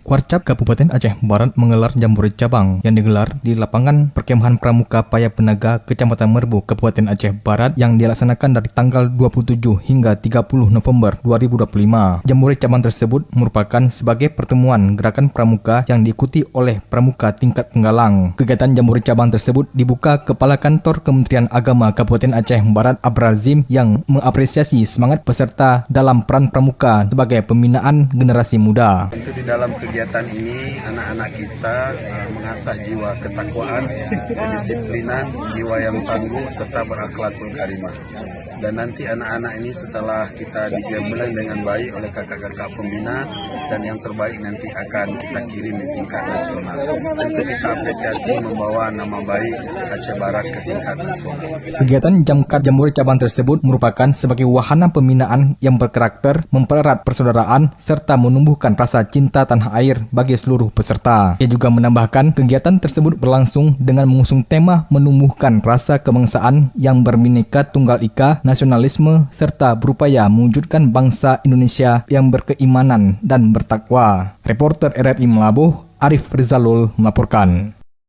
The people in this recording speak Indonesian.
Warcap Kabupaten Aceh Barat menggelar jambore cabang yang digelar di lapangan perkemahan Pramuka Paya Penaga, Kecamatan Merbu, Kabupaten Aceh Barat yang dilaksanakan dari tanggal 27 hingga 30 November 2025. Jambore cabang tersebut merupakan sebagai pertemuan gerakan pramuka yang diikuti oleh pramuka tingkat penggalang. Kegiatan jambore cabang tersebut dibuka Kepala Kantor Kementerian Agama Kabupaten Aceh Barat Abrazim yang mengapresiasi semangat peserta dalam peran pramuka sebagai pembinaan generasi muda. Untuk di dalam kegiatan ini anak-anak kita mengasah jiwa ketakwaan, kedisiplinan, jiwa yang tangguh serta berakhlakul karimah. Dan nanti anak-anak ini setelah kita digabungkan dengan baik oleh kakak-kakak pembina dan yang terbaik nanti akan kita kirim di tingkat nasional. Tentu kita apresiasi membawa nama baik Aceh Barat ke tingkat nasional. Kegiatan Jamkar Jambore cabang tersebut merupakan sebagai wahana pembinaan yang berkarakter mempererat persaudaraan serta menumbuhkan rasa cinta tanah air bagi seluruh peserta. Ia juga menambahkan kegiatan tersebut berlangsung dengan mengusung tema menumbuhkan rasa kebangsaan yang berbineka tunggal ika, nasionalisme, serta berupaya mewujudkan bangsa Indonesia yang berkeimanan dan bertakwa. Reporter RRI Melabuh, Arif Rizalul melaporkan.